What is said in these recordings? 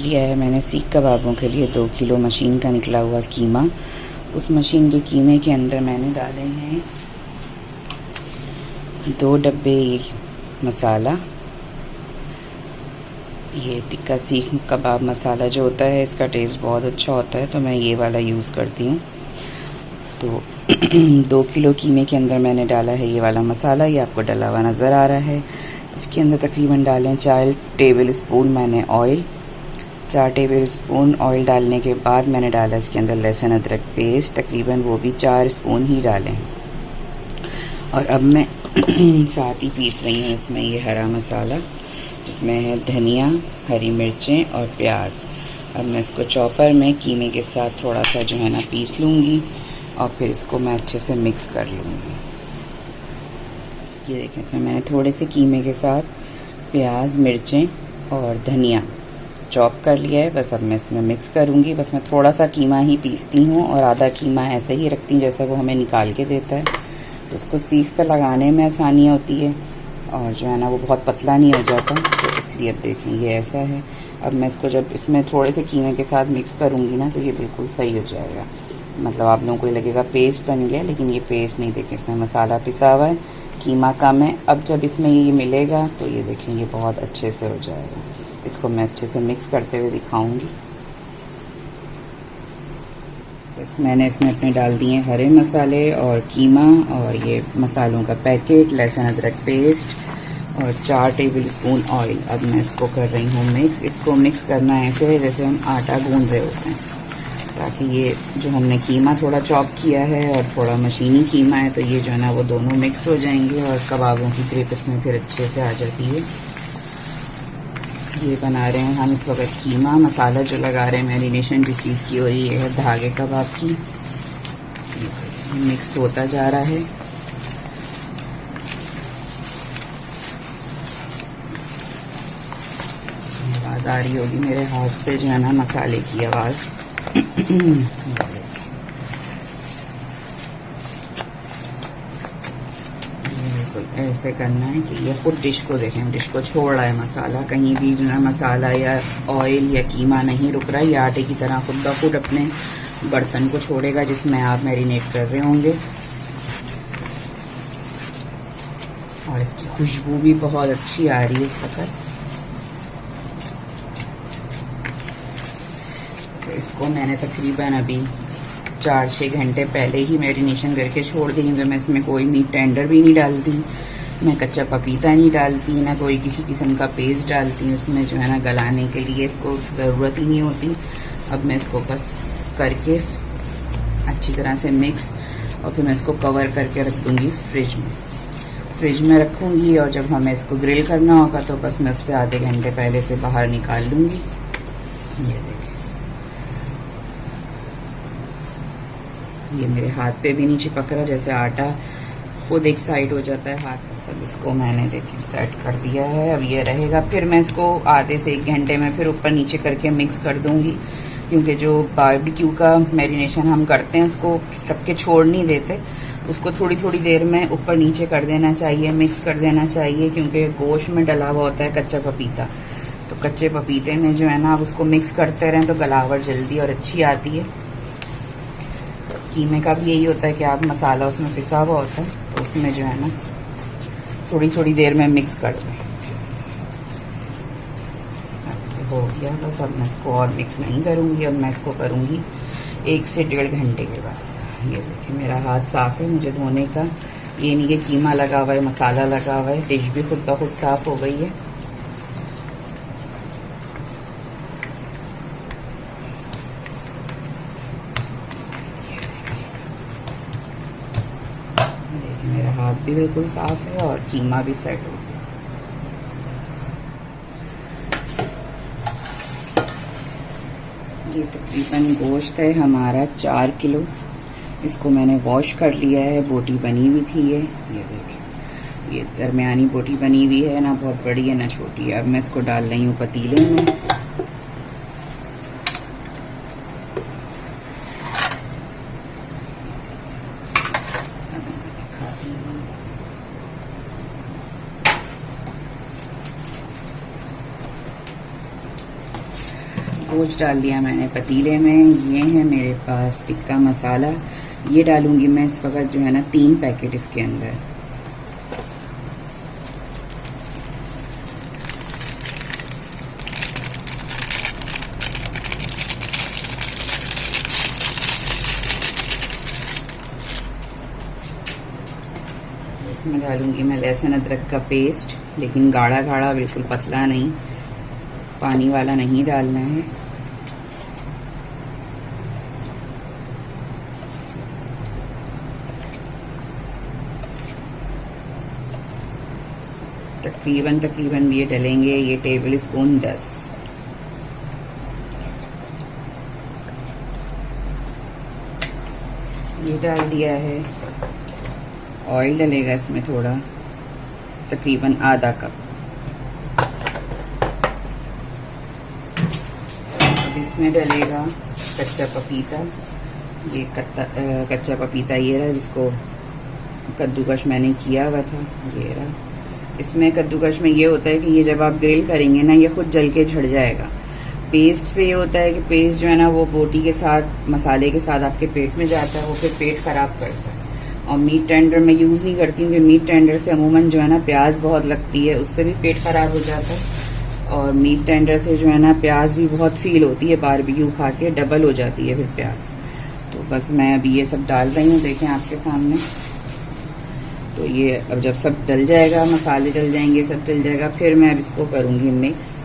लिया है मैंने सीख कबाबों के लिए 2 किलो मशीन का निकला हुआ कीमा। उस मशीन के कीमे के अंदर मैंने डाले हैं 2 डब्बे मसाला। ये टिक्का सीख कबाब मसाला जो होता है इसका टेस्ट बहुत अच्छा होता है, तो मैं ये वाला यूज़ करती हूँ। तो 2 किलो कीमे के अंदर मैंने डाला है ये वाला मसाला, ये आपको डला हुआ नज़र आ रहा है। इसके अंदर तकरीबन डालें 4 टेबल स्पून मैंने ऑयल। 4 टेबल स्पून ऑयल डालने के बाद मैंने डाला इसके अंदर लहसुन अदरक पेस्ट, तकरीबन वो भी 4 स्पून ही डालें। और अब मैं साथ ही पीस रही हूँ इसमें ये हरा मसाला, जिसमें है धनिया, हरी मिर्चें और प्याज। अब मैं इसको चॉपर में कीमे के साथ थोड़ा सा जो है ना पीस लूँगी और फिर इसको मैं अच्छे से मिक्स कर लूँगी। ये देखें, इसमें मैंने थोड़े से कीमे के साथ प्याज, मिर्चें और धनिया चॉप कर लिया है। बस अब मैं इसमें मिक्स करूँगी। बस मैं थोड़ा सा कीमा ही पीसती हूँ और आधा कीमा ऐसे ही रखती हूँ जैसा वो हमें निकाल के देता है, तो उसको सीख पर लगाने में आसानी होती है और जो है ना वो बहुत पतला नहीं हो जाता, तो इसलिए अब देखें ये ऐसा है। अब मैं इसको जब इसमें थोड़े से कीमे के साथ मिक्स करूँगी ना तो ये बिल्कुल सही हो जाएगा। मतलब आप लोगों को ये लगेगा पेस्ट बन गया, लेकिन ये पेस्ट नहीं। देखें इसमें मसाला पिसा हुआ है, कीमा कम है। अब जब इसमें ये मिलेगा तो ये देखें ये बहुत अच्छे से हो जाएगा। इसको मैं अच्छे से मिक्स करते हुए दिखाऊंगी। बस मैंने इसमें अपने डाल दिए हरे मसाले और कीमा और ये मसालों का पैकेट, लहसुन अदरक पेस्ट और 4 टेबल स्पून ऑयल। अब मैं इसको कर रही हूँ मिक्स। इसको मिक्स करना है ऐसे जैसे हम आटा गूंद रहे होते हैं, ताकि ये जो हमने कीमा थोड़ा चॉप किया है और थोड़ा मशीनी कीमा है, तो ये जो है ना वो दोनों मिक्स हो जाएंगे और कबाबों की ग्रिप इसमें फिर अच्छे से आ जाती है। ये बना रहे हैं हम इस वक्त कीमा। मसाला जो लगा रहे हैं, मैरिनेशन जिस चीज़ की हो रही है धागे कबाब की। मिक्स होता जा रहा है। आवाज़ आ रही होगी मेरे हाथ से जो है ना मसाले की आवाज़। ऐसे करना है कि ये खुद डिश को देखें, डिश को छोड़ रहा है मसाला। कहीं भी जो है मसाला या ऑयल या कीमा नहीं रुक रहा है, ये आटे की तरह खुद ब खुद अपने बर्तन को छोड़ेगा जिसमें आप मैरिनेट कर रहे होंगे। और इसकी खुशबू भी बहुत अच्छी आ रही है इस वक्त। तो इसको मैंने तकरीबन अभी 4-6 घंटे पहले ही मैरिनेशन करके छोड़ दी, क्योंकि मैं इसमें कोई मीट टेंडर भी नहीं डालती, मैं कच्चा पपीता नहीं डालती, ना कोई किसी किस्म का पेस्ट डालती हूँ इसमें जो है ना गलाने के लिए। इसको ज़रूरत ही नहीं होती। अब मैं इसको बस करके अच्छी तरह से मिक्स और फिर मैं इसको कवर करके रख दूँगी फ्रिज में रखूँगी। और जब हमें इसको ग्रिल करना होगा तो बस मैं उससे आधे घंटे पहले से बाहर निकाल लूँगी। ये देखिए, ये मेरे हाथ पे भी नहीं चिपक रहा, जैसे आटा खुद एक साइड हो जाता है हाथ में। सब इसको मैंने देखिए सेट कर दिया है। अब ये रहेगा, फिर मैं इसको आधे से 1 घंटे में फिर ऊपर नीचे करके मिक्स कर दूंगी, क्योंकि जो बारबेक्यू का मैरिनेशन हम करते हैं उसको रख के छोड़ नहीं देते, उसको थोड़ी थोड़ी देर में ऊपर नीचे कर देना चाहिए, मिक्स कर देना चाहिए, क्योंकि गोश्त में डला हुआ होता है कच्चा पपीता। तो कच्चे पपीते में जो है ना आप उसको मिक्स करते रहें तो गलावट जल्दी और अच्छी आती है। कीमे का भी यही होता है कि आप मसाला उसमें पिसा हुआ होता है, तो उसमें जो है ना थोड़ी थोड़ी देर में मिक्स कर दें। हो गया बस। अब मैं इसको और मिक्स नहीं करूँगी, अब मैं इसको करूँगी 1 से 1.5 घंटे के बाद। ये देखिए मेरा हाथ साफ़ है, मुझे धोने का ये नहीं कि कीमा लगा हुआ है, मसाला लगा हुआ है। डिश भी खुद ब खुद साफ़ हो गई है। मेरा हाथ भी बिल्कुल साफ है और कीमा भी सेट हो गया। ये तकरीबन गोश्त है हमारा 4 किलो। इसको मैंने वॉश कर लिया है, बोटी बनी हुई थी ये देखिए, ये दरमियानी बोटी बनी हुई है, ना बहुत बड़ी है ना छोटी है। अब मैं इसको डाल रही हूँ पतीले में। गोश्त डाल दिया मैंने पतीले में। ये है मेरे पास टिक्का मसाला, ये डालूंगी मैं इस वक्त जो है ना 3 पैकेट इसके अंदर। इसमें डालूंगी मैं लहसुन अदरक का पेस्ट, लेकिन गाढ़ा गाढ़ा, बिल्कुल पतला नहीं, पानी वाला नहीं डालना है। तकरीबन ये डलेंगे, ये टेबल स्पून 10। ये डाल दिया है। ऑयल डलेगा इसमें थोड़ा, तकरीबन आधा कप। अब इसमें डलेगा कच्चा पपीता। ये कच्चा पपीता ये रहा, जिसको कद्दूकश मैंने किया हुआ था, ये रहा। इसमें कद्दूकश में ये होता है कि ये जब आप ग्रिल करेंगे ना, ये खुद जल के झड़ जाएगा। पेस्ट से ये होता है कि पेस्ट जो है ना वो बोटी के साथ, मसाले के साथ आपके पेट में जाता है, वो फिर पेट खराब करता है। और मीट टेंडर में यूज़ नहीं करती हूँ, क्योंकि मीट टेंडर से अमूमन जो है ना प्याज बहुत लगती है, उससे भी पेट खराब हो जाता है। और मीट टेंडर से जो है ना प्याज भी बहुत फील होती है, बारबेक्यू खा के डबल हो जाती है फिर प्याज। तो बस मैं अभी ये सब डाल रही हूँ, देखें आपके सामने। तो ये अब जब सब डल जाएगा, मसाले डल जाएंगे, सब डल जाएगा, फिर मैं अब इसको करूँगी मिक्स।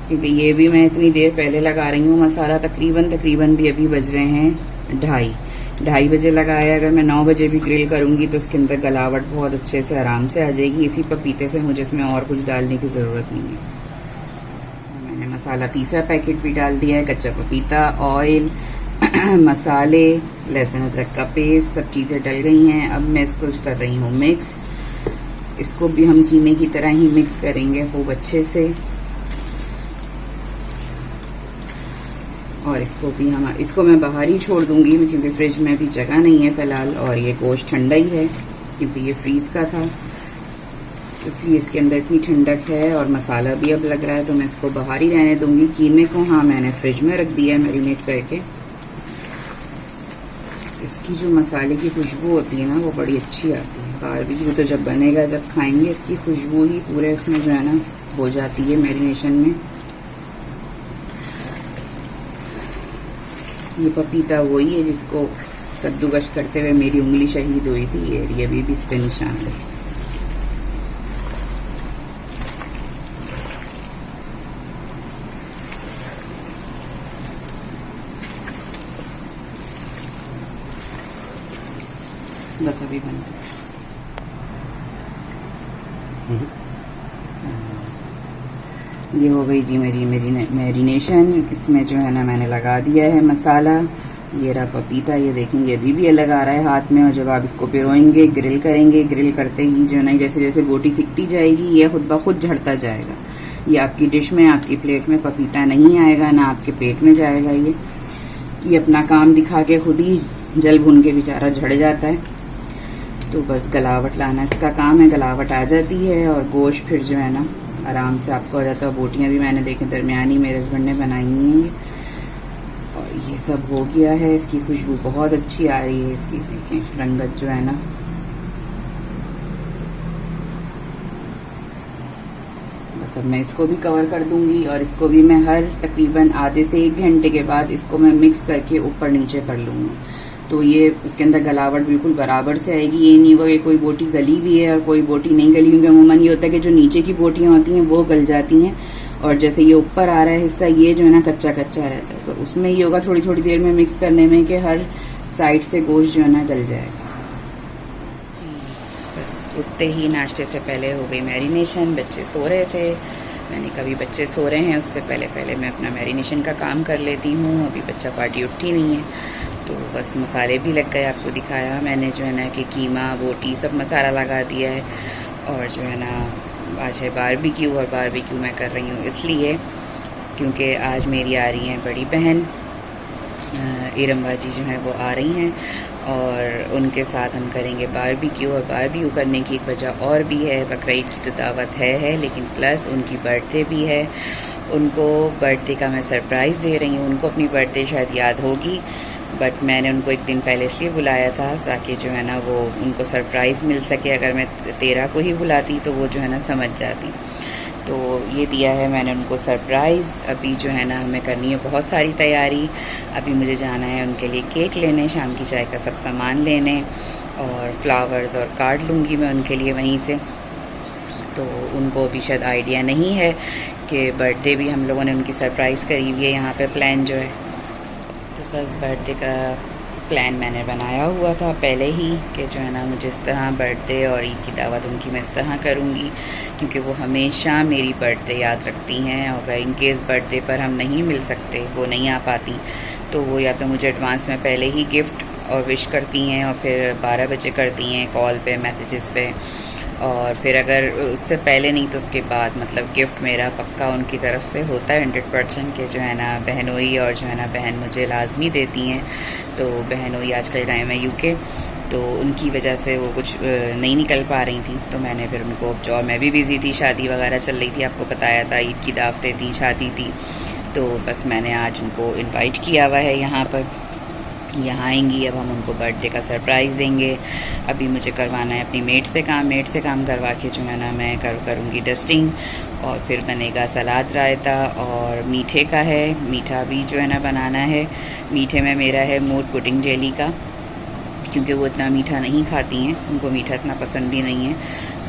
क्योंकि ये भी मैं इतनी देर पहले लगा रही हूँ मसाला, तकरीबन भी अभी बज रहे हैं 2:30 बजे लगाया। अगर मैं 9 बजे भी ग्रिल करूँगी तो उसके अंदर गलावट बहुत अच्छे से आराम से आ जाएगी। इसी पपीते से मुझे इसमें और कुछ डालने की ज़रूरत नहीं है। मैंने मसाला तीसरा पैकेट भी डाल दिया है, कच्चा पपीता, ऑयल, मसाले, लहसुन अदरक का पेस्ट, सब चीज़ें डल गई हैं। अब मैं इसको कर रही हूँ मिक्स। इसको भी हम कीमे की तरह ही मिक्स करेंगे खूब अच्छे से। और इसको मैं बाहर ही छोड़ दूंगी, क्योंकि फ्रिज में भी जगह नहीं है फ़िलहाल, और ये गोश्त ठंडा ही है क्योंकि ये फ्रीज़ का था, इसलिए इसके अंदर इतनी ठंडक है। और मसाला भी अब लग रहा है, तो मैं इसको बाहर ही रहने दूंगी। कीमे को हाँ मैंने फ्रिज में रख दिया है मैरिनेट करके। इसकी जो मसाले की खुशबू होती है ना, वो बड़ी अच्छी आती है। बारबेक्यू तो जब बनेगा, जब खाएंगे, इसकी खुशबू ही पूरे उसमें जो है ना हो जाती है मैरिनेशन में। ये पपीता वही है जिसको कद्दूकश करते हुए मेरी उंगली शहीद हुई थी, ये अभी भी इस पे निशान है। बस अभी बन गया। ये हो गई जी मेरी मैरिनेशन। इसमें जो है ना मैंने लगा दिया है मसाला। ये रहा पपीता, ये देखें ये भी अलग आ रहा है हाथ में। और जब आप इसको पिरोएंगे, ग्रिल करेंगे, ग्रिल करते ही जो है ना जैसे जैसे बोटी सिकती जाएगी, ये खुद ब खुद झड़ता जाएगा। ये आपकी डिश में, आपकी प्लेट में पपीता नहीं आएगा, ना आपके पेट में जाएगा। ये अपना काम दिखा के खुद ही जल भुन के बेचारा झड़ जाता है। तो बस गलावट लाना इसका काम है, गलावट आ जाती है और गोश्त फिर जो है ना आराम से आपको हो जाता है। बोटियाँ भी मैंने देखें दरमियानी मेरे हस्बैंड ने बनाई हुई हैं। और ये सब हो गया है। इसकी खुशबू बहुत अच्छी आ रही है, इसकी देखें रंगत जो है ना। बस अब मैं इसको भी कवर कर दूंगी और इसको भी मैं हर तकरीबन आधे से 1 घंटे के बाद इसको मैं मिक्स करके ऊपर नीचे कर लूँगी। तो ये उसके अंदर गलावट बिल्कुल बराबर से आएगी। ये नहीं होगा कि कोई बोटी गली भी है और कोई बोटी नहीं गली, क्योंकि अमूमन ये होता है कि जो नीचे की बोटियाँ होती हैं वो गल जाती हैं, और जैसे ये ऊपर आ रहा है हिस्सा, ये जो है ना कच्चा कच्चा रहता है। तो उसमें ये होगा थोड़ी थोड़ी देर में मिक्स करने में कि हर साइड से गोश्त जो है ना गल जाएगा। बस उठते ही नाश्ते से पहले हो गई मैरिनेशन। बच्चे सो रहे थे, मैंने कभी बच्चे सो रहे हैं उससे पहले मैं अपना मैरिनेशन का काम कर लेती हूँ। अभी बच्चा पार्टी उठी नहीं है, तो बस मसाले भी लग गए। आपको दिखाया मैंने जो है ना कि कीमा, बोटी सब मसाला लगा दिया है। और जो है ना आज है बारबेक्यू, और बारबेक्यू मैं कर रही हूँ इसलिए क्योंकि आज मेरी आ रही हैं बड़ी बहन इरम बाजी जो है वो आ रही हैं। और उनके साथ हम करेंगे बारबेक्यू। और बारबेक्यू करने की एक वजह और भी है, बकरीद की तो दावत है लेकिन प्लस उनकी बर्थडे भी है। उनको बर्थडे का मैं सरप्राइज़ दे रही हूँ। उनको अपनी बर्थडे शायद याद होगी, बट मैंने उनको एक दिन पहले इसलिए बुलाया था ताकि जो है ना वो उनको सरप्राइज़ मिल सके। अगर मैं 13 को ही बुलाती तो वो जो है ना समझ जाती। तो ये दिया है मैंने उनको सरप्राइज़। अभी जो है ना हमें करनी है बहुत सारी तैयारी। अभी मुझे जाना है उनके लिए केक लेने, शाम की चाय का सब सामान लेने, और फ्लावर्स और कार्ड लूँगी मैं उनके लिए वहीं से। तो उनको अभी शायद आइडिया नहीं है कि बर्थडे भी हम लोगों ने उनकी सरप्राइज़ करी हुई है यहाँ पे प्लान जो है। तो बस बर्थडे का प्लान मैंने बनाया हुआ था पहले ही कि जो है ना मुझे इस तरह बर्थडे और ईद की दावत उनकी मैं इस तरह करूँगी, क्योंकि वो हमेशा मेरी बर्थडे याद रखती हैं। और अगर इन केस बर्थडे पर हम नहीं मिल सकते, वो नहीं आ पाती, तो वो या तो मुझे एडवांस में पहले ही गिफ्ट और विश करती हैं और फिर 12 बजे करती हैं कॉल पे, मैसेजेस पे। और फिर अगर उससे पहले नहीं तो उसके बाद, मतलब गिफ्ट मेरा पक्का उनकी तरफ से होता है 100% के जो है ना बहनोई, और जो है ना बहन मुझे लाजमी देती हैं। तो बहनोई आजकल टाइम है यूके, तो उनकी वजह से वो कुछ नहीं निकल पा रही थी। तो मैंने फिर उनको, जो मैं भी बिज़ी थी, शादी वगैरह चल रही थी, आपको बताया था, ईद की दावतें थी, शादी थी। तो बस मैंने आज उनको इनवाइट किया हुआ है यहाँ पर। यहाँ आएंगी, अब हम उनको बर्थडे का सरप्राइज़ देंगे। अभी मुझे करवाना है अपनी मेड से काम करवा के जो है ना मैं करूँगी डस्टिंग। और फिर बनेगा सलाद रायता, और मीठे का है, मीठा भी जो है ना बनाना है। मीठे में मेरा है मूड पुडिंग जेली का, क्योंकि वो इतना मीठा नहीं खाती हैं, उनको मीठा इतना पसंद भी नहीं है।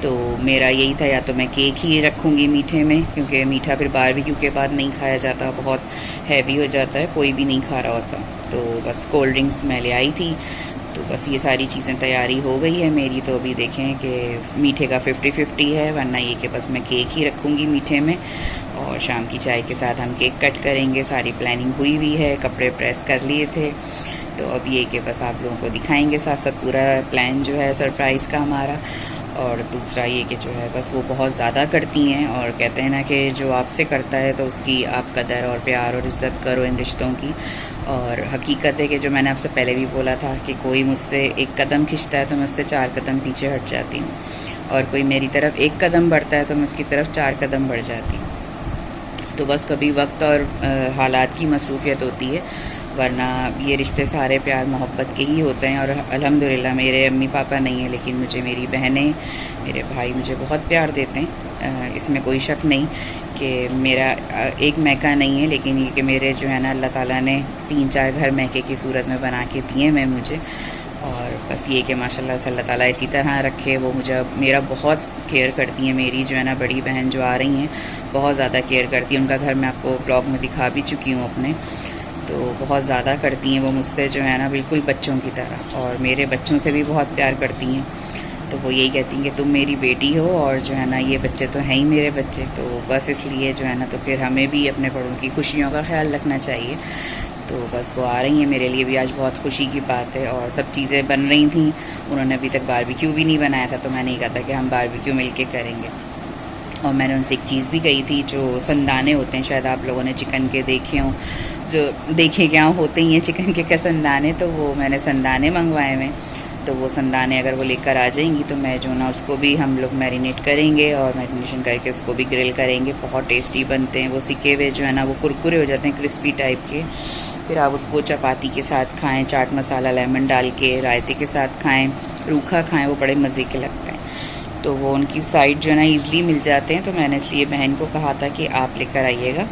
तो मेरा यही था, या तो मैं केक ही रखूँगी मीठे में, क्योंकि मीठा फिर बारबेक्यू के बाद नहीं खाया जाता, बहुत हैवी हो जाता है, कोई भी नहीं खा रहा होता। तो बस कोल्ड ड्रिंक्स मैं ले आई थी। तो बस ये सारी चीज़ें तैयारी हो गई है मेरी। तो अभी देखें कि मीठे का 50-50 है, वरना ये कि बस मैं केक ही रखूँगी मीठे में, और शाम की चाय के साथ हम केक कट करेंगे। सारी प्लानिंग हुई हुई है, कपड़े प्रेस कर लिए थे। तो अब ये कि बस आप लोगों को दिखाएंगे साथ साथ पूरा प्लान जो है सरप्राइज़ का हमारा। और दूसरा ये कि जो है बस वो बहुत ज़्यादा करती हैं, और कहते हैं ना कि जो आपसे करता है तो उसकी आप कदर और प्यार और इज़्ज़त करो इन रिश्तों की। और हकीकत है कि जो मैंने आपसे पहले भी बोला था कि कोई मुझसे एक कदम खिंचता है तो मैं उससे 4 कदम पीछे हट जाती हूँ, और कोई मेरी तरफ एक कदम बढ़ता है तो मैं उसकी तरफ 4 कदम बढ़ जाती हूँ। तो बस कभी वक्त और हालात की मसरूफियत होती है, वरना ये रिश्ते सारे प्यार मोहब्बत के ही होते हैं। और अल्हम्दुलिल्लाह मेरे अम्मी पापा नहीं हैं, लेकिन मुझे मेरी बहनें, मेरे भाई मुझे बहुत प्यार देते हैं। इसमें कोई शक नहीं कि मेरा एक मैका नहीं है, लेकिन ये कि मेरे जो है ना अल्लाह ताला ने 3-4 घर मैके की सूरत में बना के दिए मैं मुझे। और बस ये कि माशाल्लाह से अल्लाह ताला इसी तरह रखे। वो मुझे मेरा बहुत केयर करती हैं। मेरी जो है ना बड़ी बहन जो आ रही हैं बहुत ज़्यादा केयर करती हैं। उनका घर मैं आपको व्लॉग में दिखा भी चुकी हूँ अपने। तो बहुत ज़्यादा करती हैं वो मुझसे जो है ना बिल्कुल बच्चों की तरह, और मेरे बच्चों से भी बहुत प्यार करती हैं। तो वो यही कहती हैं कि तुम मेरी बेटी हो, और जो है ना ये बच्चे तो हैं ही मेरे बच्चे। तो बस इसलिए जो है ना तो फिर हमें भी अपने बड़ों की खुशियों का ख्याल रखना चाहिए। तो बस वो आ रही हैं, मेरे लिए भी आज बहुत खुशी की बात है। और सब चीज़ें बन रही थी, उन्होंने अभी तक बारबेक्यू भी नहीं बनाया था, तो मैंने ये कहा था कि हम बारबेक्यू मिल के करेंगे। और मैंने उनसे एक चीज़ भी कही थी, जो संदाने होते हैं, शायद आप लोगों ने चिकन के देखे हों, जो देखे क्या होते ही हैं चिकन के संदाने, तो वो मैंने संदाने मंगवाए हुए। तो वो संदाने अगर वो लेकर आ जाएंगी तो मैं जो ना उसको भी हम लोग मैरिनेट करेंगे, और मैरिनेशन करके उसको भी ग्रिल करेंगे। बहुत टेस्टी बनते हैं वो, सिके हुए जो है ना वो कुरकुरे हो जाते हैं, क्रिस्पी टाइप के। फिर आप उसको चपाती के साथ खाएं, चाट मसाला लेमन डाल के, रायते के साथ खाएं, रूखा खाएं, वो बड़े मज़े के लगते हैं। तो वो उनकी साइड जो है ना ईज़िली मिल जाते हैं। तो मैंने इसलिए बहन को कहा था कि आप लेकर आइएगा।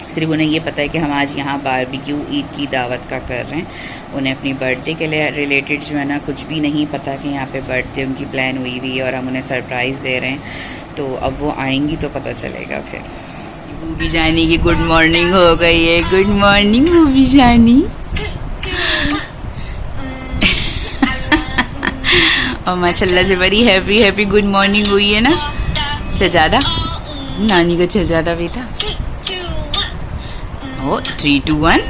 सिर्फ उन्हें ये पता है कि हम आज यहाँ बारबेक्यू ईद की दावत का कर रहे हैं। उन्हें अपनी बर्थडे के लिए रिलेटेड जो है ना कुछ भी नहीं पता कि यहाँ पे बर्थडे उनकी प्लान हुई हुई है और हम उन्हें सरप्राइज़ दे रहे हैं। तो अब वो आएंगी तो पता चलेगा। फिर बूबी जानी की गुड मॉर्निंग हो गई है। गुड मॉर्निंग बूबी जानी। और माशाल्लाह से बड़ी हैप्पी गुड मॉर्निंग हुई है ना। शहजादा, नानी का शहजादा बेटा। ओ 3, 2, 1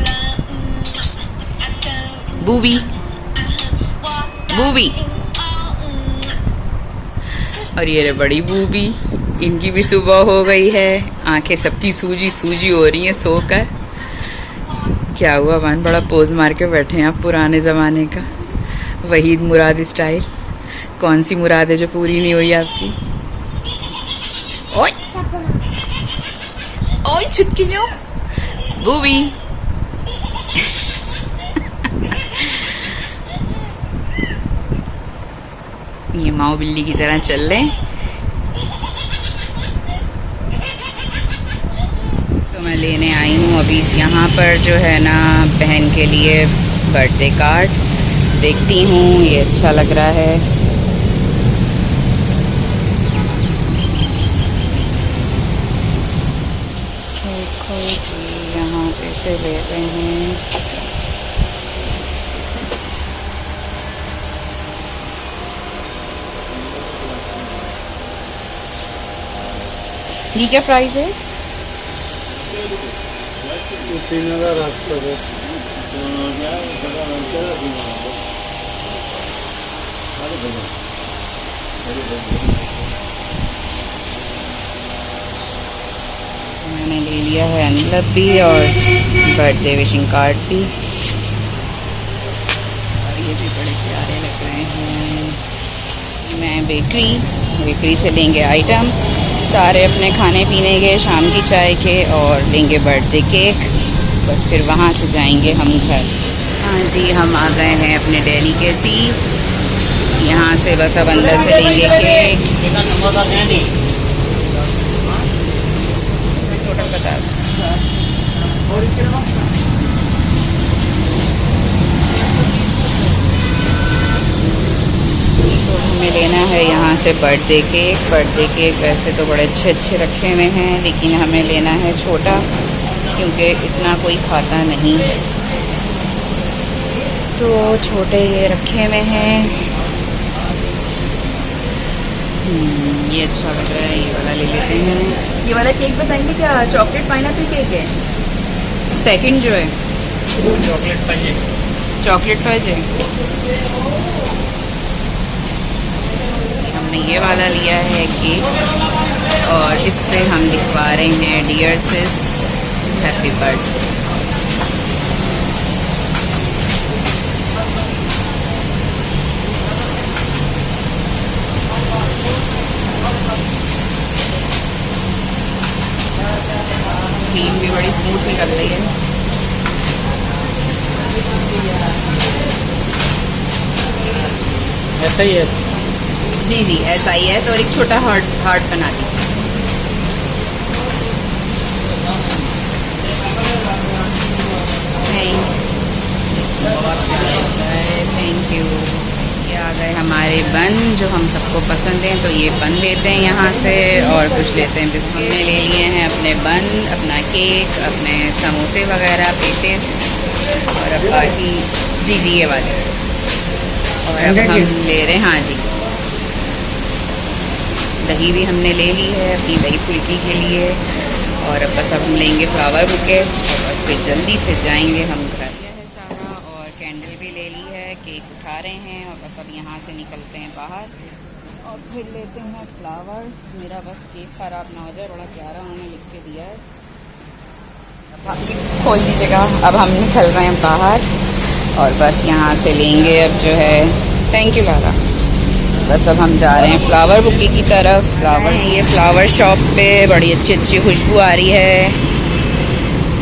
बूबी बूबी। और ये रे बड़ी बूबी, इनकी भी सुबह हो गई है। आंखें सबकी सूजी हो रही हैं सोकर। क्या हुआ वन, बड़ा पोज मार के बैठे हैं आप पुराने ज़माने का। वहीद मुराद स्टाइल। कौन सी मुराद है जो पूरी नहीं हुई आपकी? ओए ओए छुटकी जो बूबी। ये माओ बिल्ली की तरह चल रहे। तो मैं लेने आई हूँ अभी यहाँ पर जो है ना बहन के लिए बर्थडे कार्ड। देखती हूँ ये अच्छा लग रहा है। देखो जी यहाँ पे से ले रहे हैं। ये क्या प्राइस है? 3,800। मैंने ले लिया है एनवलप भी और बर्थडे विशिंग कार्ड भी। और ये भी बड़े प्यारे लग रहे हैं। मैं बेकरी से लेंगे आइटम सारे अपने खाने पीने के, शाम की चाय के, और लेंगे बर्थडे केक। बस फिर वहाँ से जाएंगे हम घर। हाँ जी, हम आ गए हैं अपने डेलीकेसी। यहाँ से बस अब अंदर से लेंगे केक। टोटल बता दो। तो हमें लेना है यहाँ से बर्थडे केक। बर्थडे केक वैसे तो बड़े अच्छे रखे हुए हैं, लेकिन हमें लेना है छोटा क्योंकि इतना कोई खाता नहीं है। तो छोटे ये रखे हुए हैं। ये अच्छा लग रहा है, ये वाला ले लेते हैं। ये वाला केक बताएंगे क्या? चॉकलेट पाइनएप्पल केक है। सेकंड जो है चॉकलेट फज है। हमने ये वाला लिया है केक और इस पे हम लिखवा रहे हैं डियर सिस हैप्पी बर्थडे। क्रीम भी बड़ी स्मूथ निकल रही है। SIS जी SIS और एक छोटा हार्ट बना दीजिए। बहुत प्यारा होता है। Thank you. ये आ गए हमारे बन जो हम सबको पसंद हैं, तो ये बन लेते हैं यहाँ से और कुछ लेते हैं बिस्किट। हमने ले लिए हैं अपने बन, अपना केक, अपने समोसे वगैरह, पेटिस, और अब बाकी जी ये वाले। और अब हम ले रहे हैं, हाँ जी, दही भी हमने ले ली है अपनी दही फुल्की के लिए। और अब बस अब हम लेंगे फ्लावर बुके, बस फिर जल्दी से जाएंगे हम घर। सारा और कैंडल भी ले ली है, केक उठा रहे हैं और बस अब यहाँ से निकलते हैं बाहर और फिर लेते हैं फ्लावर्स। मेरा बस केक ख़राब ना हो जाए, बड़ा प्यारा उन्होंने लिख के दिया है। खोल दीजिएगा। अब हम निकल रहे हैं बाहर और बस यहाँ से लेंगे अब जो है, थैंक यू लारा। बस अब हम जा रहे हैं फ्लावर बुके की तरफ। फ्लावर, ये फ्लावर शॉप पे बड़ी अच्छी खुशबू आ रही है।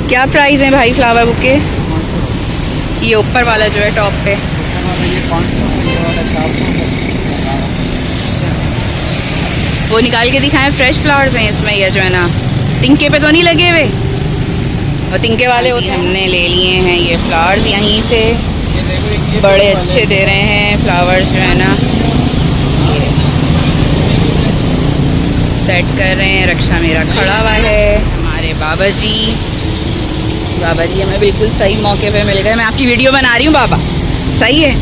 क्या प्राइस है भाई फ्लावर बुके? ये ऊपर वाला जो है टॉप पे, अच्छा वो निकाल के दिखाएं। फ्रेश फ्लावर्स हैं इसमें, ये जो है ना तिनके पे तो नहीं लगे हुए, और तिनके वाले होते हैं। हमने ले लिए हैं ये फ्लावर्स यहीं से, बड़े अच्छे दे रहे हैं फ्लावर्स जो है ना। ये सेट कर रहे हैं। रक्षा मेरा खड़ा हुआ है। हमारे बाबा जी हमें बिल्कुल सही मौके पे मिल गए। मैं आपकी वीडियो बना रही हूँ बाबा, सही है।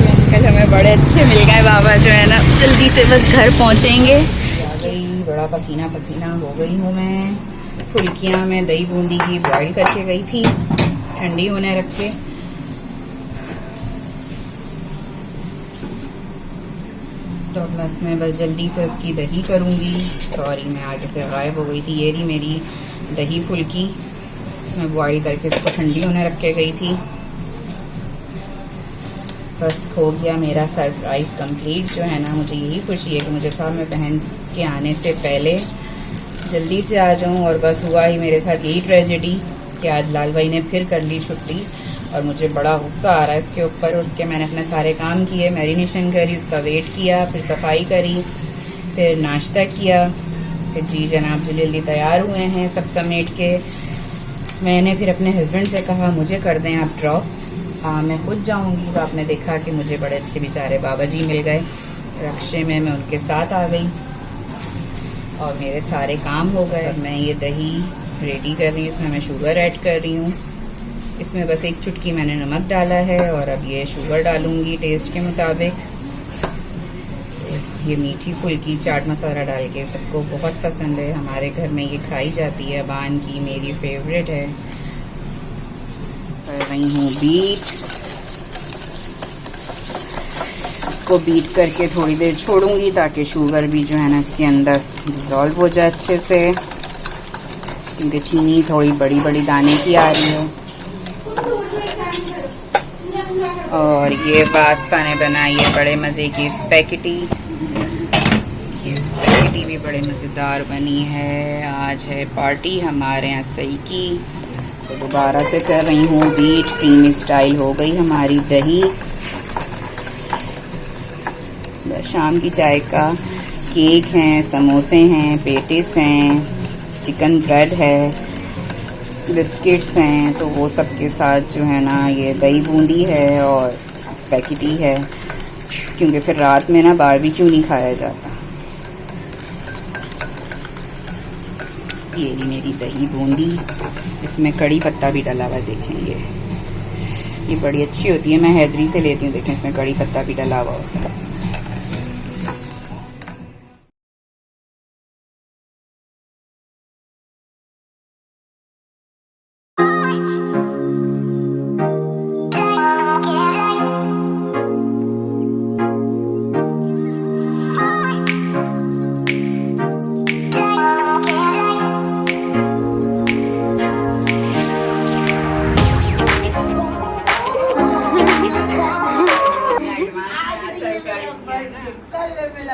अंकल हमें बड़े अच्छे मिल गए बाबा जो है ना। जल्दी से बस घर पहुँचेंगे। बड़ा पसीना हो गई हूँ मैं। फुल्कियाँ मैं दही बूंदी की बॉईल करके गई थी, ठंडी होने रख के। तो बस मैं बस जल्दी से उसकी दही करूँगी। सॉरी मैं आगे से गायब हो गई थी। ये रही मेरी दही फुल्की। में बॉईल करके इसको ठंडी होने रख के गई थी। बस हो गया मेरा सरप्राइज़ कंप्लीट। जो है ना, मुझे यही खुशी है कि मुझे था मैं बहन के आने से पहले जल्दी से आ जाऊं, और बस हुआ ही मेरे साथ यही ट्रेजेडी कि आज लाल भाई ने फिर कर ली छुट्टी, और मुझे बड़ा गुस्सा आ रहा है इसके ऊपर। उठ के मैंने अपने सारे काम किए, मैरिनेशन करी, उसका वेट किया, फिर सफाई करी, फिर नाश्ता किया, फिर जी जनाब जल्दी जल्दी तैयार हुए हैं सब समेट के। मैंने फिर अपने हस्बैंड से कहा मुझे कर दें आप ड्रॉप, हाँ मैं खुद जाऊंगी। तो आपने देखा कि मुझे बड़े अच्छे बेचारे बाबा जी मिल गए, रक्शे में मैं उनके साथ आ गई और मेरे सारे काम हो गए। मैं ये दही रेडी कर रही हूँ, इसमें मैं शुगर ऐड कर रही हूँ। इसमें बस एक चुटकी मैंने नमक डाला है, और अब ये शुगर डालूंगी टेस्ट के मुताबिक। ये मीठी फुल्की चाट मसाला डाल के सबको बहुत पसंद है, हमारे घर में ये खाई जाती है, बान की मेरी फेवरेट है। कर रही हूँ बीट, इसको बीट करके थोड़ी देर छोड़ूंगी ताकि शुगर भी जो है ना इसके अंदर डिज़ोल्व हो जाए अच्छे से, क्योंकि चीनी थोड़ी बड़ी बड़ी दाने की आ रही है। और ये वास्ता ने बनाई है बड़े मज़े की स्पैगेटी। ये स्पैगेटी भी बड़े मज़ेदार बनी है। आज है पार्टी हमारे यहाँ सही की। इसको दोबारा से कर रही हूँ बीट, क्रीमी स्टाइल हो गई हमारी दही। शाम की चाय का केक हैं, समोसे हैं, पेटिस हैं, चिकन ब्रेड है, बिस्किट्स हैं, तो वो सब के साथ जो है ना ये दही बूंदी है और स्पैगेटी है, क्योंकि फिर रात में ना बारबेक्यू नहीं खाया जाता। ये मेरी दही बूंदी, इसमें कड़ी पत्ता भी डला हुआ, देखेंगे ये बड़ी अच्छी होती है, मैं हैदरी से लेती हूँ। देखें इसमें कड़ी पत्ता भी डला हुआ होता है।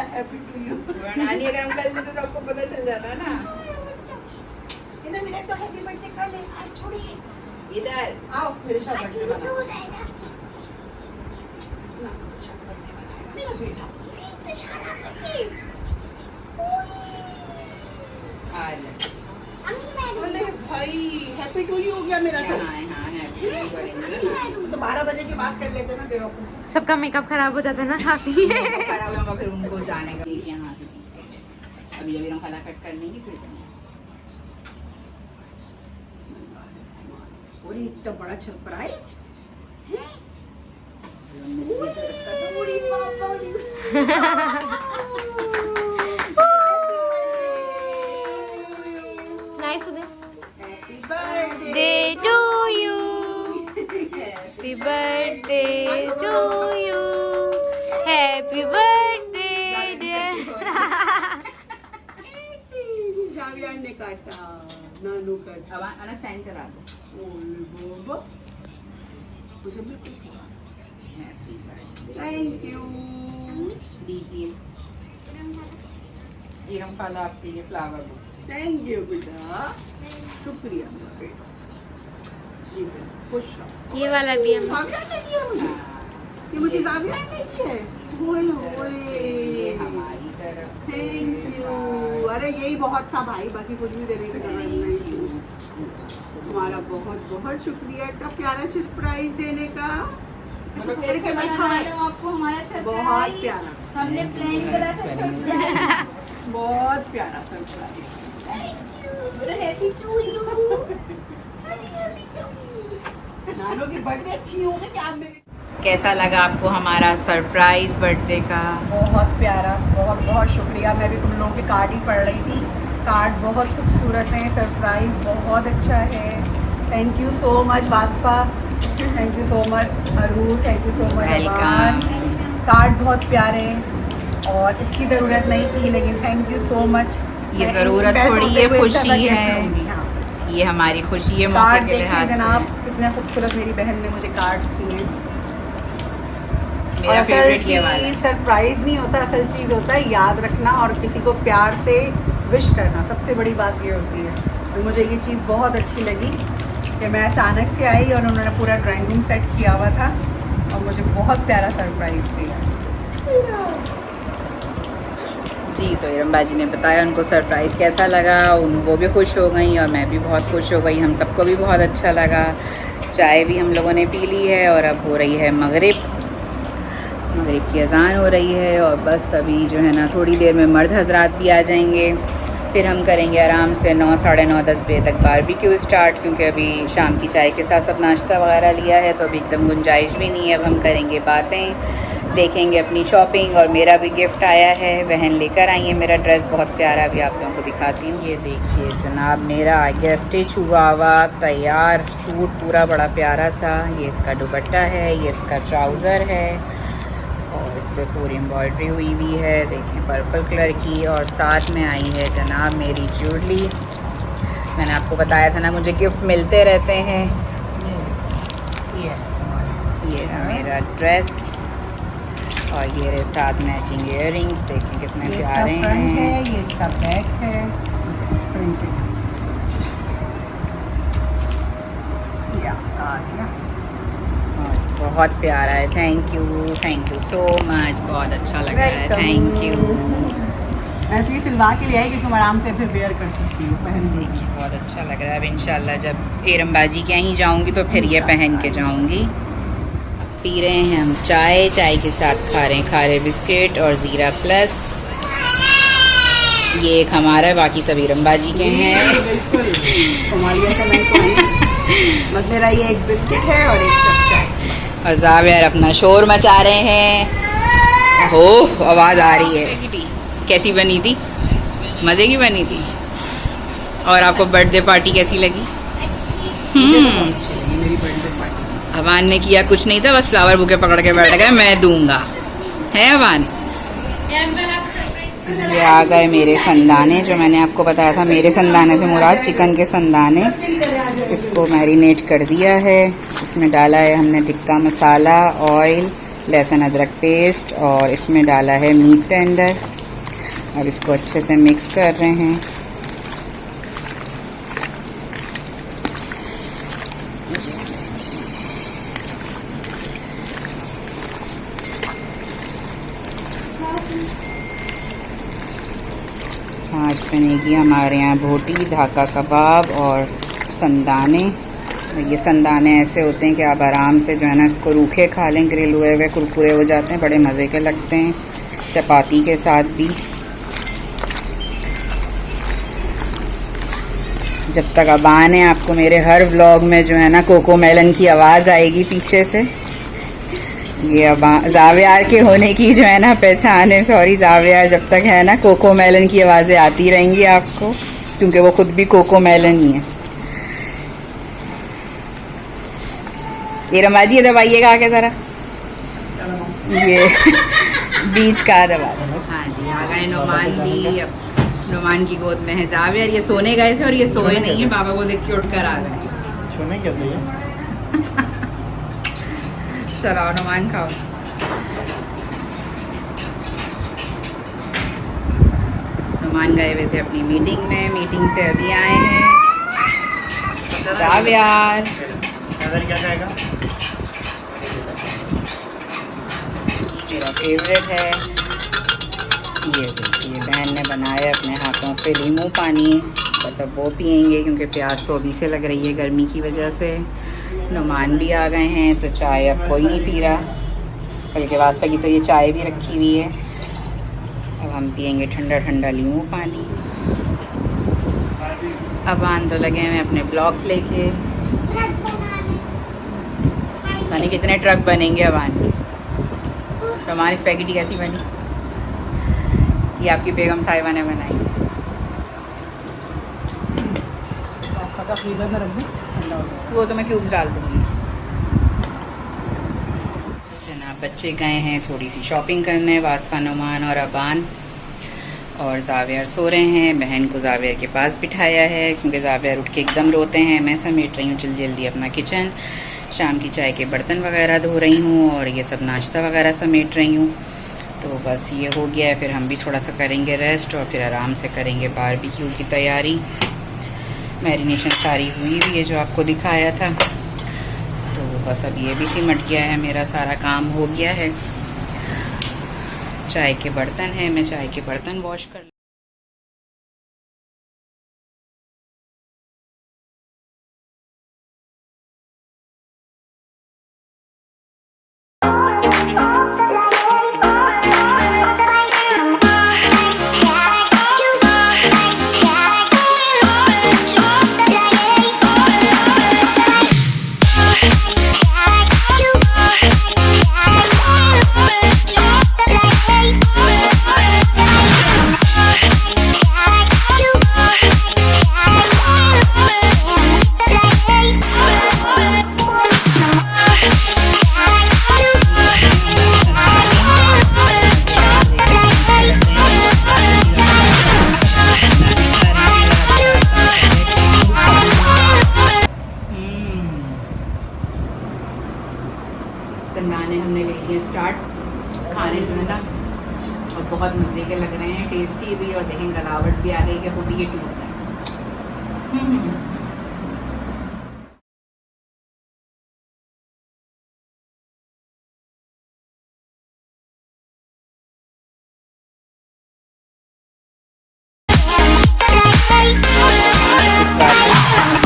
Happy to you. नानी अगर हम कल देते तो आपको पता चल जाता ना। मेरे तो हैप्पी बर्थडे कल है, आज छोड़िए, इधर आओ मेरे साथ बर्थडे मनाओ। मेरा बेटा अरे भाई हैप्पी टू यू हो गया मेरा तो। तो 12 बजे की बात कर लेते ना बेवकूफ। सबका मेकअप खराब हो जाता है ना काफी। खराब होगा फिर उनको जाने का यहाँ से अभी अभी हम खला कट कर लेंगे फिर और इतना बड़ा surprise nice day happy birthday to you, happy birthday to you, happy birthday dear. जावियान ने काटा, नानू काटा। अब अनस फैन चला दो। बाबा मुझे बिल्कुल हैप्पी बर्थडे। Thank you. दीजिए इरम खाला आपके लिए फ्लावर बुक। थैंक यू बेटा, शुक्रिया बेटा। ये खुश रहो। ये वाला भी हम जावियान ने दिया मुझे, ये मुझे जावियान ने दिया है। ओए ये ओए हमारी तरफ से थैंक यू। अरे यही बहुत था भाई, बाकी कुछ भी देने की जरूरत नहीं थी। तुम्हारा बहुत बहुत शुक्रिया इतना प्यारा सरप्राइज देने का। खेल के बैठा है आपको हमारा बहुत प्यारा, हमने प्लान करा था बहुत प्यारा सरप्राइज। Happy to you. नानू की बर्थडे अच्छी हो गई क्या मेरी। कैसा लगा आपको हमारा सरप्राइज बर्थडे का? बहुत प्यारा, बहुत बहुत शुक्रिया। मैं भी तुम लोगों के कार्ड ही पढ़ रही थी, कार्ड बहुत खूबसूरत है, सरप्राइज बहुत अच्छा है। थैंक यू सो मच वास्पा, thank you so much Aru, thank you so much welcome. Card बहुत प्यारे और इसकी ज़रूरत नहीं थी, लेकिन थैंक यू सो मच। ये ज़रूरत थोड़ी, ये खुशी है, ये हमारी खुशी है मौके कार्ड के लिहाज देखिए से। जनाब, कितने खूबसूरत मेरी बहन ने मुझे कार्ड दिए। मेरा फेवरेट ये वाला है। सरप्राइज नहीं होता, असल चीज़ होता है याद रखना और किसी को प्यार से विश करना। सबसे बड़ी बात ये होती है। और मुझे ये चीज़ बहुत अच्छी लगी कि मैं अचानक से आई और उन्होंने पूरा ड्राइंग रूम सेट किया हुआ था और मुझे बहुत प्यारा सरप्राइज दिया। जी, तो इरम बाजी ने बताया उनको सरप्राइज़ कैसा लगा, वो भी खुश हो गई और मैं भी बहुत खुश हो गई। हम सबको भी बहुत अच्छा लगा। चाय भी हम लोगों ने पी ली है और अब हो रही है मगरिब की अज़ान हो रही है और बस अभी जो है ना थोड़ी देर में मर्द हजरात भी आ जाएंगे। फिर हम करेंगे आराम से 9, साढ़े 9, 10 बजे तक बारबेक्यू स्टार्ट, क्योंकि अभी शाम की चाय के साथ सब नाश्ता वगैरह लिया है तो अभी एकदम गुंजाइश भी नहीं है। अब हम करेंगे बातें, देखेंगे अपनी शॉपिंग। और मेरा भी गिफ्ट आया है, बहन लेकर आई है मेरा ड्रेस, बहुत प्यारा, अभी आप लोगों को दिखाती हूँ। ये देखिए जनाब, मेरा आ गया स्टिच हुआ हुआ तैयार सूट, पूरा बड़ा प्यारा सा। ये इसका दुपट्टा है, ये इसका ट्राउज़र है और इस पर पूरी एम्ब्रॉयडरी हुई हुई है, देखें पर्पल कलर की। और साथ में आई है जनाब मेरी ज्वेलरी। मैंने आपको बताया था ना मुझे गिफ्ट मिलते रहते हैं। ये रहा मेरा ड्रेस और ये रहे साथ मैचिंग इयररिंग्स, देखें कितने प्यारे हैं। ये इसका बैक है प्रिंटेड। बहुत प्यारा है। थैंक यू सो मच, बहुत अच्छा लग रहा है। Thank you. मैं इसलिए सिलवा के ले आई कि तुम आराम से फिर वेयर कर सकती हो, पहन के। देखिए बहुत अच्छा लग रहा है। अब इंशाल्लाह जब एरम बाजी के यहीं जाऊंगी तो फिर ये पहन के जाऊंगी। अब पी रहे हैं हम चाय के साथ खा रहे बिस्किट और ज़ीरा प्लस। ये एक हमारा है, बाकी सब एरम बाजी के हैं। बिल्कुल सोमालिया से मैं तो आई। बस मेरा ये एक बिस्किट है और एक कप चाय। और जावियर अपना शोर मचा रहे हैं। हो आवाज़ आ रही है। कैसी बनी थी? मज़े की बनी थी। और आपको बर्थडे पार्टी कैसी लगी? मेरी बर्थडे पार्टी अवान ने किया कुछ नहीं था, बस फ्लावर बुके पकड़ के बैठ गए, मैं दूंगा। है अवान? ये आ गए मेरे संदाने, जो मैंने आपको बताया था। मेरे संदाने से मुराद चिकन के संदाने। इसको मैरिनेट कर दिया है। इसमें डाला है हमने टिक्का मसाला, ऑयल, लहसुन अदरक पेस्ट और इसमें डाला है मीट टेंडर। अब इसको अच्छे से मिक्स कर रहे हैं। आज बनेगी हमारे यहाँ बोटी, धाका कबाब और संदाने। ये संदाने ऐसे होते हैं कि आप आराम से जो है ना इसको रूखे खा लें, ग्रिल हुए हुए कुरकुरे हो जाते हैं, बड़े मज़े के लगते हैं चपाती के साथ भी। जब तक अबान है आपको मेरे हर व्लॉग में जो है ना कोको मेलन की आवाज़ आएगी पीछे से। ये अब जावियार के होने की जो है ना पहचान है। सॉरी जावियार, जब तक है ना कोको मेलन की आवाज़ें आती रहेंगी आपको, क्योंकि वो खुद भी कोको मेलन ही है। ये रमाजी दबाइएगा आके ज़रा, ये बीच का दबा दो। हाँ जी, आ गए नुमान भी। अब नुमान की गोद में है जावियार। ये सोने गए थे और ये सोए नहीं है, बाबा को देख के उठ कर आ गए। सोने क्या चाहिए? चलो नुमान खाओ। नुमान गए हुए थे अपनी मीटिंग में, मीटिंग से अभी आए हैं। जावियार क्या खाएगा? मेरा फेवरेट है। ये देखिए बहन ने बनाया अपने हाथों से नींबू पानी, बस अब वो पियेंगे क्योंकि प्यास तो अभी से लग रही है गर्मी की वजह से। नुमान भी आ गए हैं तो चाय अब कोई नहीं पी रहा, बल्कि वास्ता की तो ये चाय भी रखी हुई है। अब हम पियेंगे ठंडा ठंडा नींबू पानी। अब आन तो लगे हैं अपने ब्लॉक्स लेके, यानी कितने ट्रक बनेंगे अब आन के। तो हमारी स्पैगेटी कैसी बनी? ये आपकी बेगम साहिबा ने बनाई। फ्रीजर में रख दूं, ठंडा हो जाएगा। वो तो मैं क्यूब्स डाल दूँगी। जनाब बच्चे गए हैं थोड़ी सी शॉपिंग करने, वास्फा, नुमान और अबान। और जावियर सो रहे हैं। बहन को जावियर के पास बिठाया है क्योंकि जावियर उठ के एकदम रोते हैं। मैं समेट रही हूँ जल्दी जल्दी अपना किचन, शाम की चाय के बर्तन वगैरह धो रही हूँ और ये सब नाश्ता वगैरह समेट रही हूँ। तो बस ये हो गया है, फिर हम भी थोड़ा सा करेंगे रेस्ट और फिर आराम से करेंगे बारबेक्यू की तैयारी। मैरिनेशन सारी हुई हुई है जो आपको दिखाया था। तो बस अब ये भी सिमट गया है, मेरा सारा काम हो गया है। चाय के बर्तन हैं, मैं चाय के बर्तन वॉश कर संदाने हमने ले लिए स्टार्ट। खाने जो है ना और बहुत मज़े के लग रहे हैं, टेस्टी भी, और देखें गलावट भी आ गई कि खुद ये टूट रहा है।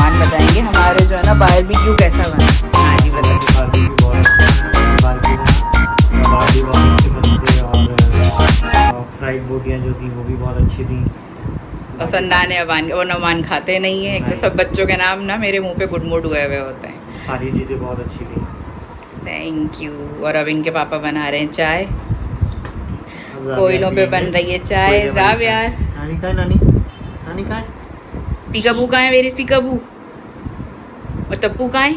मान बताएंगे हमारे जो है ना बारबेक्यू कैसा बना। हाँ जी बताइए। फ्राइड बोटियाँ जो थी वो भी बहुत अच्छी थी। और संदाने अबान और नमान खाते नहीं है। एक तो सब बच्चों के नाम ना मेरे मुंह पे गुडमुड हुए हुए होते हैं। सारी चीज़ें बहुत अच्छी थी। Thank you. और अब इनके पापा बना रहे हैं चाय, कोयलों पे बन रही है चाय। जावियर नानी का है, नानी का है। पीकाबू कहाँ है? मेरी पीकाबू। और टप्पू कहाँ है?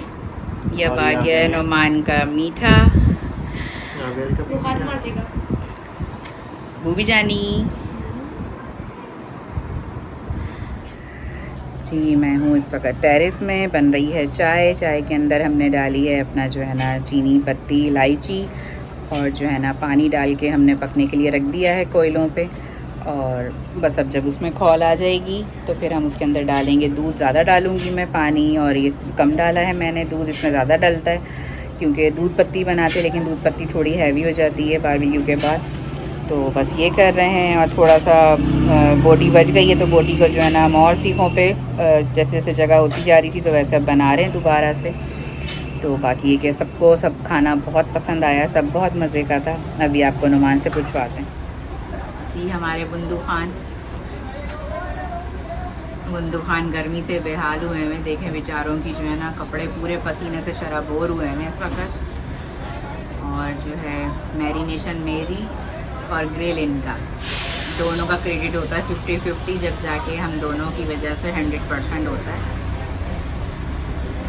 ये अब आ गया है नौमान का मीठा। बूबी जानी जी, मैं हूँ इस वक्त टेरेस में। बन रही है चाय। चाय के अंदर हमने डाली है अपना जो है ना चीनी पत्ती, इलायची, और जो है ना पानी डाल के हमने पकने के लिए रख दिया है कोयलों पे। और बस अब जब उसमें खौल आ जाएगी तो फिर हम उसके अंदर डालेंगे दूध। ज़्यादा डालूँगी मैं पानी, और ये कम डाला है मैंने दूध, इसमें ज़्यादा डलता है क्योंकि दूध पत्ती बनाते, लेकिन दूध पत्ती थोड़ी हैवी हो जाती है बारबेक्यू के बाद। तो बस ये कर रहे हैं। और थोड़ा सा बोटी बच गई है तो बोटी को जो है ना हम और सीखों पे जैसे जैसे जगह होती जा रही थी तो वैसे अब बना रहे हैं दोबारा से। तो बाकी ये कि सबको सब खाना बहुत पसंद आया, सब बहुत मज़े का था। अभी आपको नुमान से पूछवाते हैं जी। हमारे बुंदू खान गर्मी से बेहाल हुए हैं। देखें बेचारों की जो है ना कपड़े पूरे पसीने से शराबोर हुए हैं इस वक्त। और जो है मैरिनेशन मेरी और ग्रिल इनका, दोनों का क्रेडिट होता है 50-50, जब जाके हम दोनों की वजह से 100% होता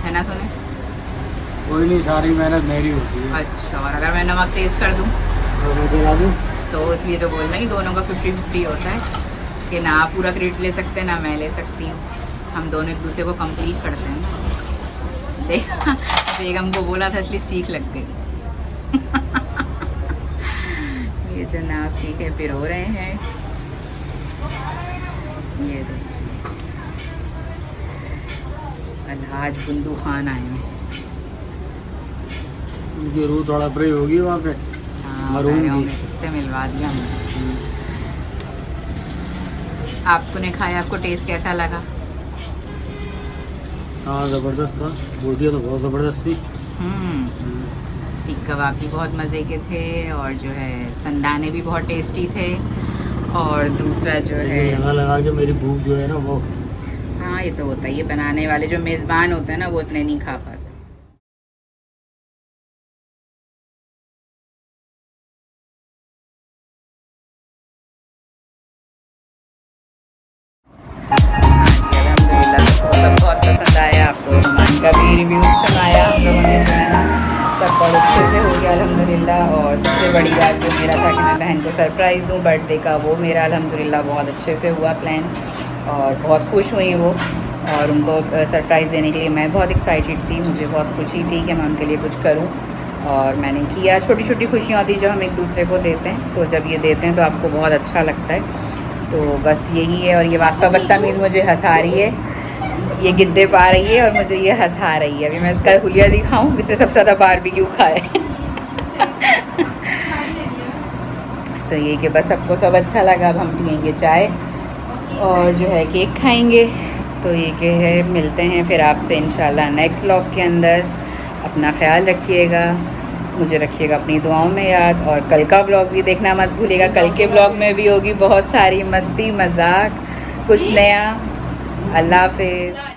है ना सोने? कोई नहीं, सारी मेहनत मेरी होती है। अच्छा, और अगर मैं नमक तेज़ कर दूँ तो इसलिए तो बोल रही हूँ दोनों का 50-50 होता है कि ना आप पूरा क्रेडिट ले सकते हैं ना मैं ले सकती हूँ। हम दोनों एक दूसरे को कंप्लीट करते हैं। देखा, बेगम को बोला था इसलिए सीख लग गई। ये जनाब सीखे फिर हो रहे हैं। ये अलहाज बुंदू खान आए हैं। उनकी रूह थोड़ा फ्री होगी वहाँ पे। हाँ, इससे मिलवा दिया हमने। आपने खाया, आपको टेस्ट कैसा लगा? हाँ ज़बरदस्त था, बोटियाँ तो बहुत ज़बरदस्त थी। सीख कबाब भी बहुत मज़े के थे, और जो है संदाने भी बहुत टेस्टी थे, और दूसरा जो है लगा के मेरी भूख जो है ना वो। हाँ ये तो होता ही है, बनाने वाले जो मेज़बान होते हैं ना वो इतने नहीं खा पाते। सब बहुत पसंद आया। आपको नुमान का भी रिव्यू सुनाया हम लोगों ने, जो है ना सब बहुत अच्छे से हो गया अल्हम्दुलिल्लाह। अल्हम्दुलिल्लाह। और सबसे बड़ी बात जो मेरा था कि मैं बहन को सरप्राइज़ दूँ बर्थडे का, वो मेरा अल्हम्दुलिल्लाह बहुत अच्छे से हुआ प्लान और बहुत खुश हुई वो। और उनको सरप्राइज़ देने के लिए मैं बहुत एक्साइटेड थी, मुझे बहुत खुशी थी कि मैं उनके लिए कुछ करूं और मैंने किया। छोटी छोटी खुशियाँ होती जो हम एक दूसरे को देते हैं, तो जब ये देते हैं तो आपको बहुत अच्छा लगता है। तो बस यही है। और ये वास्ता बदतमीज़ मुझे हंसा रही है, ये गिद्दे पा रही है और मुझे ये हंसा रही है। अभी मैं इसका हुलिया दिखाऊं, इसने सबसे ज़्यादा बारबेक्यू खाए। तो ये कि बस सबको सब अच्छा लगा। अब हम पियेंगे चाय और जो है केक खाएंगे। तो ये कि है, मिलते हैं फिर आपसे इंशाल्लाह नेक्स्ट व्लॉग के अंदर। अपना ख्याल रखिएगा, मुझे रखिएगा अपनी दुआओं में याद। और कल का व्लॉग भी देखना मत भूलिएगा, कल के व्लॉग में भी होगी बहुत सारी मस्ती मजाक, कुछ नया। अल्लाह हाफिज़।